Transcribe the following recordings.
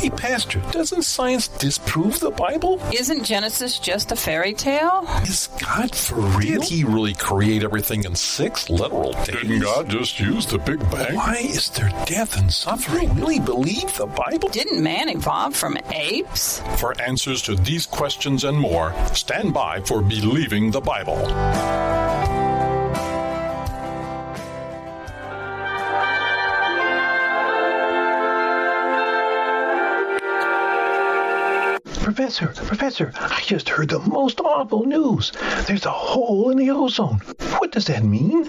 Hey, Pastor, doesn't science disprove the Bible? Isn't Genesis just a fairy tale? Is God for real? Did he really create everything in 6 literal days? Didn't God just use the Big Bang? Why is there death and suffering? Do you really believe the Bible? Didn't man evolve from apes? For answers to these questions and more, stand by for Believing the Bible. Professor, I just heard the most awful news. There's a hole in the ozone. What does that mean?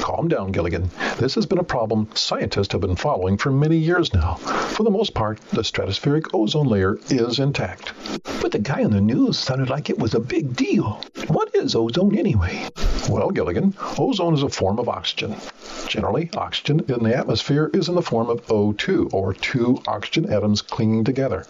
Calm down, Gilligan. This has been a problem scientists have been following for many years now. For the most part, the stratospheric ozone layer is intact. But the guy on the news sounded like it was a big deal. What is ozone anyway? Well, Gilligan, ozone is a form of oxygen. Generally, oxygen in the atmosphere is in the form of O2, or 2 oxygen atoms clinging together.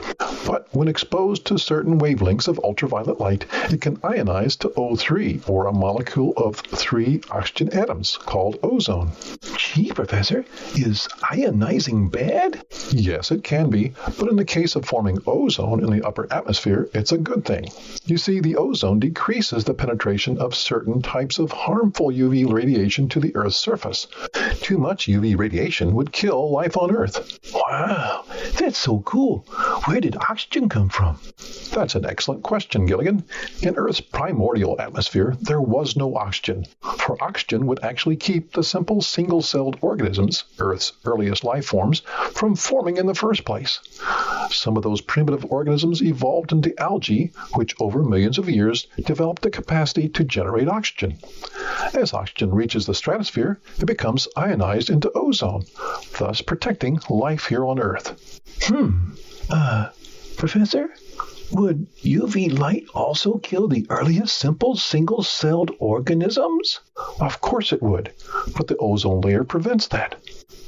But when exposed to certain wavelengths of ultraviolet light, it can ionize to O3, or a molecule of 3 oxygen atoms, called ozone. Gee, Professor, is ionizing bad? Yes, it can be, but in the case of forming ozone in the upper atmosphere, it's a good thing. You see, the ozone decreases the penetration of certain types of harmful UV radiation to the Earth's surface. Too much UV radiation would kill life on Earth. Wow, that's so cool. Where did oxygen come from? That's an excellent question, Gilligan. In Earth's primordial atmosphere, there was no oxygen, for oxygen would actually keep the simple single-celled organisms, Earth's earliest life forms, from forming in the first place. Some of those primitive organisms evolved into algae, which over millions of years developed the capacity to generate oxygen. As oxygen reaches the stratosphere, it becomes ionized into ozone, thus protecting life here on Earth. Professor, would UV light also kill the earliest simple single-celled organisms? Of course it would, but the ozone layer prevents that.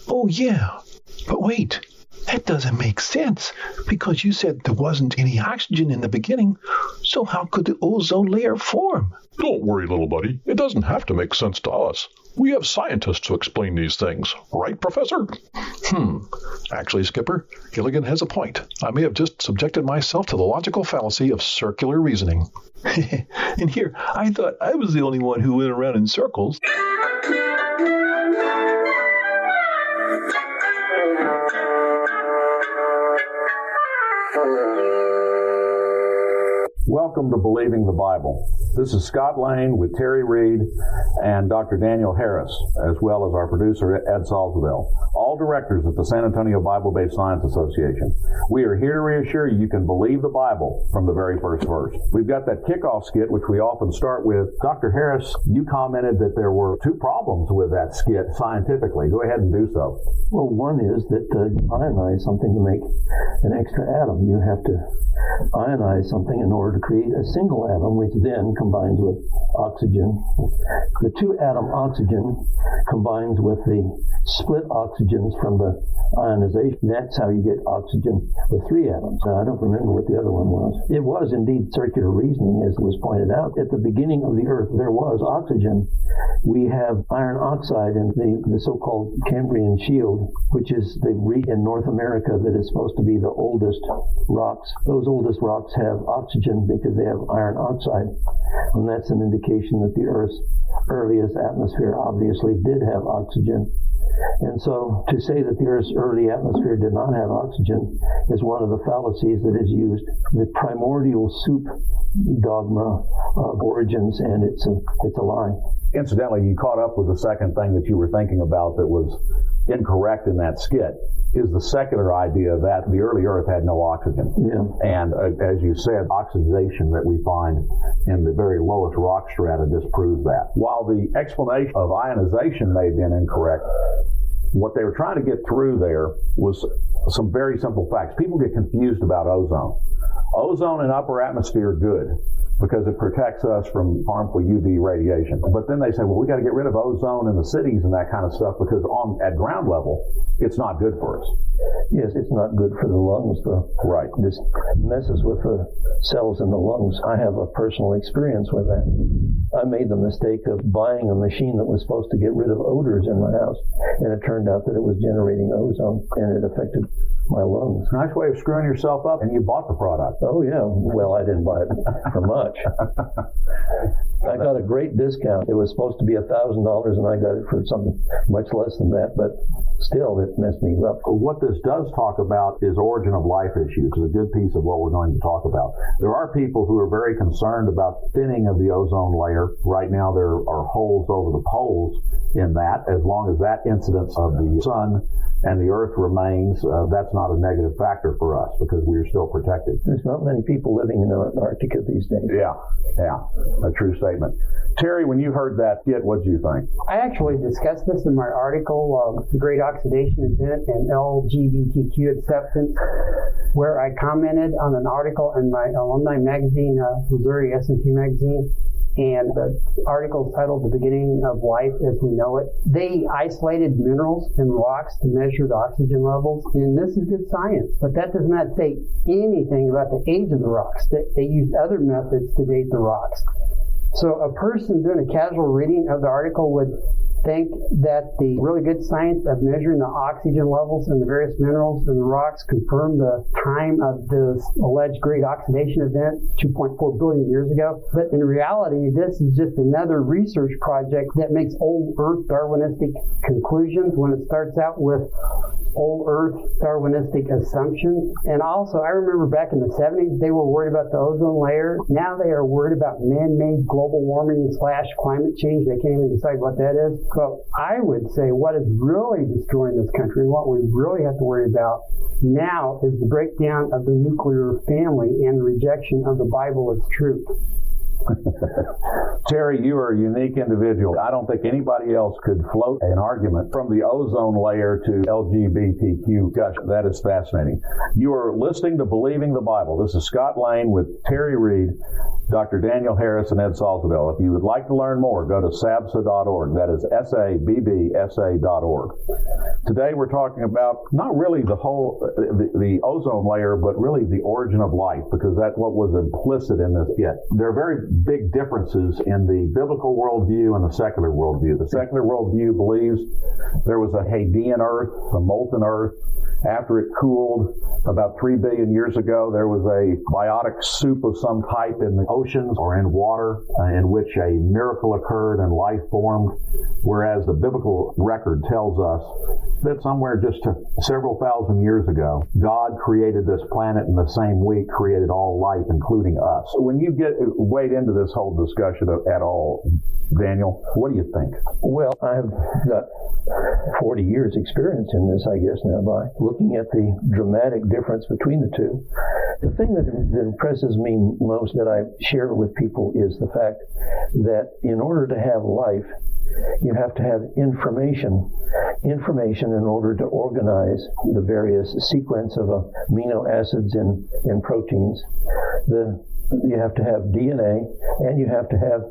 Oh, yeah. But wait, that doesn't make sense, because you said there wasn't any oxygen in the beginning, so how could the ozone layer form? Don't worry, little buddy. It doesn't have to make sense to us. We have scientists to explain these things. Right, Professor? Actually, Skipper, Gilligan has a point. I may have just subjected myself to the logical fallacy of circular reasoning. And here, I thought I was the only one who went around in circles. Welcome to Believing the Bible. This is Scott Lane with Terry Reed and Dr. Daniel Harris, as well as our producer, Ed Salzville, all directors at the San Antonio Bible-Based Science Association. We are here to reassure you can believe the Bible from the very first verse. We've got that kickoff skit, which we often start with. Dr. Harris, you commented that there were 2 problems with that skit scientifically. Go ahead and do so. Well, one is that ionize something to make an extra atom. You have to ionize something in order to create a single atom, which then combines with oxygen. The 2-atom oxygen combines with the split oxygens from the ionization. That's how you get oxygen with 3 atoms. Now, I don't remember what the other one was. It was indeed circular reasoning, as was pointed out. At the beginning of the Earth, there was oxygen. We have iron oxide in the so-called Cambrian shield, which is the region in North America that is supposed to be the oldest rocks. Those oldest rocks have oxygen because they have iron oxide, and that's an indication that the Earth's earliest atmosphere obviously did have oxygen. And so to say that the Earth's early atmosphere did not have oxygen is one of the fallacies that is used. The primordial soup dogma of origins, and it's a lie. Incidentally, you caught up with the second thing that you were thinking about that was incorrect in that skit, is the secular idea that the early Earth had no oxygen. Yeah. And as you said, oxidation that we find in the very lowest rock strata disproves that. While the explanation of ionization may have been incorrect, what they were trying to get through there was some very simple facts. People get confused about ozone. Ozone in upper atmosphere, good, because it protects us from harmful UV radiation. But then they say, well, we got to get rid of ozone in the cities and that kind of stuff because at ground level, it's not good for us. Yes, it's not good for the lungs, though. Right. This messes with the cells in the lungs. I have a personal experience with that. I made the mistake of buying a machine that was supposed to get rid of odors in my house, and it turned out that it was generating ozone, and it affected my lungs. Nice way of screwing yourself up, and you bought the product. Oh, yeah. Well, I didn't buy it for much. I got a great discount. It was supposed to be $1,000, and I got it for something much less than that, but still, it messed me up. What this does talk about is origin of life issues, is a good piece of what we're going to talk about. There are people who are very concerned about thinning of the ozone layer. Right now, there are holes over the poles in that. As long as that incidence of the sun and the earth remains, that's not a negative factor for us because we are still protected. There's not many people living in Antarctica these days. Yeah, a true statement. Terry, when you heard that hit, what did you think? I actually discussed this in my article, The Great Oxidation Event and LGBTQ Acceptance, where I commented on an article in my alumni magazine, Missouri S&T magazine. And the article is titled The Beginning of Life as We Know It. They isolated minerals and rocks to measure the oxygen levels, and this is good science. But that does not say anything about the age of the rocks. They used other methods to date the rocks. So a person doing a casual reading of the article would think that the really good science of measuring the oxygen levels in the various minerals and the rocks confirmed the time of this alleged great oxidation event 2.4 billion years ago. But in reality, this is just another research project that makes old Earth Darwinistic conclusions when it starts out with old Earth Darwinistic assumptions. And also, I remember back in the 70s, they were worried about the ozone layer. Now they are worried about man-made global warming / climate change. They can't even decide what that is. So I would say what is really destroying this country and what we really have to worry about now is the breakdown of the nuclear family and the rejection of the Bible as truth. Terry, you are a unique individual. I don't think anybody else could float an argument from the ozone layer to LGBTQ. Gosh, that is fascinating. You are listening to Believing the Bible. This is Scott Lane with Terry Reed, Dr. Daniel Harris, and Ed Salzadell. If you would like to learn more, go to sabsa.org. That is SABBSA.org. Today we're talking about not really the the ozone layer, but really the origin of life, because that's what was implicit in this hit. There are very big differences in the biblical worldview and the secular worldview. The secular worldview believes there was a Hadean earth, a molten earth. After it cooled about 3 billion years ago, there was a biotic soup of some type in the oceans or in water in which a miracle occurred and life formed, whereas the biblical record tells us that somewhere just several thousand years ago, God created this planet in the same week, created all life, including us. When you wade into this whole discussion at all, Daniel, what do you think? Well, I've got 40 years experience in this, I guess, now by looking at the dramatic difference between the two. The thing that impresses me most that I share with people is the fact that in order to have life, you have to have information in order to organize the various sequence of amino acids in proteins. You have to have DNA, and you have to have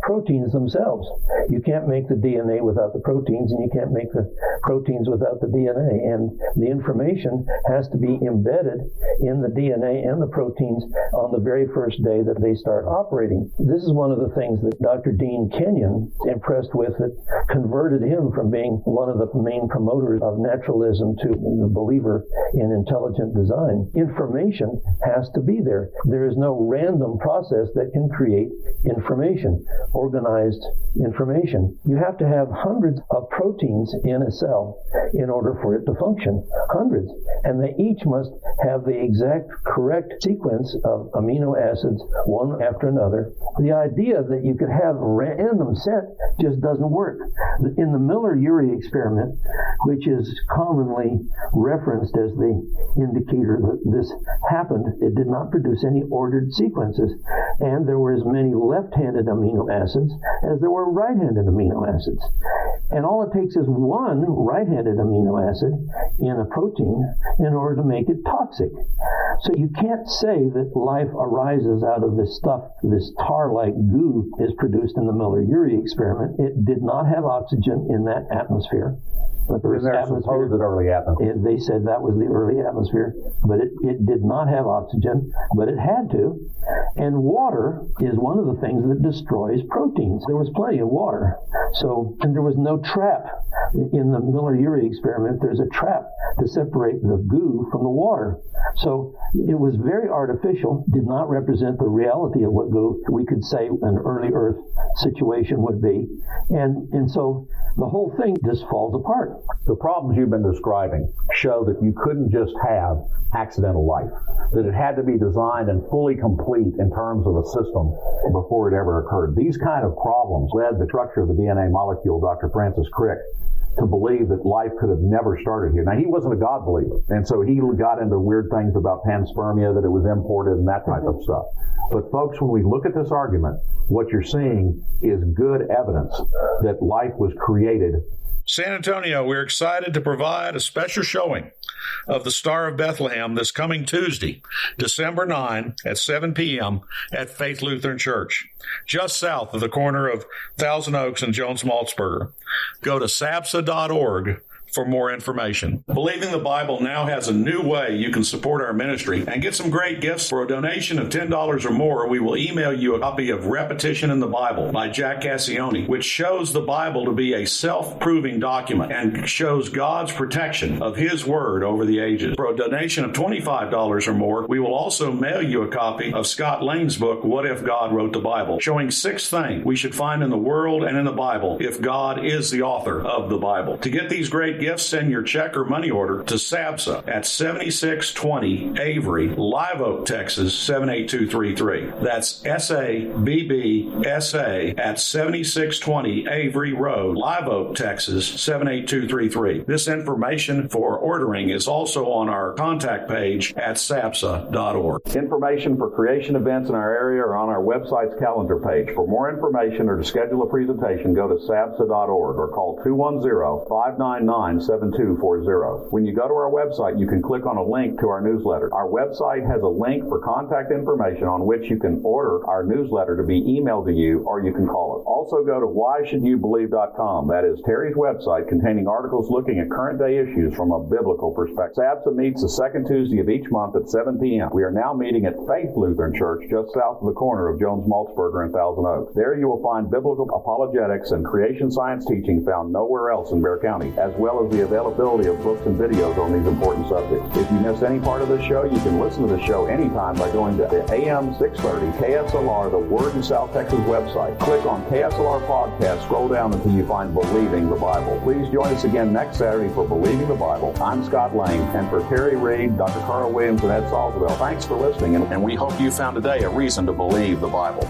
proteins themselves. You can't make the DNA without the proteins, and you can't make the proteins without the DNA. And the information has to be embedded in the DNA and the proteins on the very first day that they start operating. This is one of the things that Dr. Dean Kenyon impressed with that converted him from being one of the main promoters of naturalism to the believer in intelligent design. Information has to be there. There is no random process that can create information, organized information. You have to have hundreds of proteins in a cell in order for it to function. Hundreds. And they each must have the exact correct sequence of amino acids, one after another. The idea that you could have random set just doesn't work. In the Miller-Urey experiment, which is commonly referenced as the indicator that this happened, it did not produce any ordered sequences. And there were as many left-handed amino acids as there were right-handed amino acids. And all it takes is one right-handed amino acid in a protein in order to make it toxic. So you can't say that life arises out of this stuff, this tar-like goo is produced in the Miller-Urey experiment. It did not have oxygen in that atmosphere. But there was atmosphere. Early atmosphere. They said that was the early atmosphere, but it did not have oxygen, but it had to. And water is one of the things that destroys proteins. There was plenty of water. And there was no trap. In the Miller-Urey experiment, there's a trap to separate the goo from the water. So it was very artificial, did not represent the reality of what we could say an early Earth situation would be. And so the whole thing just falls apart. The problems you've been describing show that you couldn't just have accidental life, that it had to be designed and fully complete in terms of a system before it ever occurred. These kind of problems led the structure of the DNA molecule, Dr. Francis Crick, to believe that life could have never started here. Now, he wasn't a God believer, and so he got into weird things about panspermia, that it was imported and that type of stuff. But folks, when we look at this argument, what you're seeing is good evidence that life was created. San Antonio, we're excited to provide a special showing of the Star of Bethlehem this coming Tuesday, December 9 at 7 p.m. at Faith Lutheran Church, just south of the corner of Thousand Oaks and Jones Maltzberger. Go to sabsa.org for more information. Believing the Bible now has a new way you can support our ministry and get some great gifts. For a donation of $10 or more, we will email you a copy of Repetition in the Bible by Jack Cassioni, which shows the Bible to be a self-proving document and shows God's protection of His Word over the ages. For a donation of $25 or more, we will also mail you a copy of Scott Lane's book, What If God Wrote the Bible, showing 6 things we should find in the world and in the Bible if God is the author of the Bible. To get these great gifts, send your check or money order to SABSA at 7620 Avery, Live Oak, Texas 78233. That's SABBSA at 7620 Avery Road, Live Oak, Texas 78233. This information for ordering is also on our contact page at sabsa.org. Information for creation events in our area are on our website's calendar page. For more information or to schedule a presentation, go to sabsa.org or call 210-599-7240. When you go to our website, you can click on a link to our newsletter. Our website has a link for contact information on which you can order our newsletter to be emailed to you, or you can call us. Also go to whyshouldyoubelieve.com. That is Terry's website containing articles looking at current day issues from a biblical perspective. SABSA meets the second Tuesday of each month at 7 p.m. We are now meeting at Faith Lutheran Church just south of the corner of Jones Maltzberger and Thousand Oaks. There you will find biblical apologetics and creation science teaching found nowhere else in Bexar County, as well as the availability of books and videos on these important subjects. If you missed any part of this show, you can listen to the show anytime by going to the AM 630 KSLR, the Word in South Texas website. Click on KSLR Podcast, scroll down until you find Believing the Bible. Please join us again next Saturday for Believing the Bible. I'm Scott Lane, and for Terry Reed, Dr. Carl Williams, and Ed Salzwell, thanks for listening, and we hope you found today a reason to believe the Bible.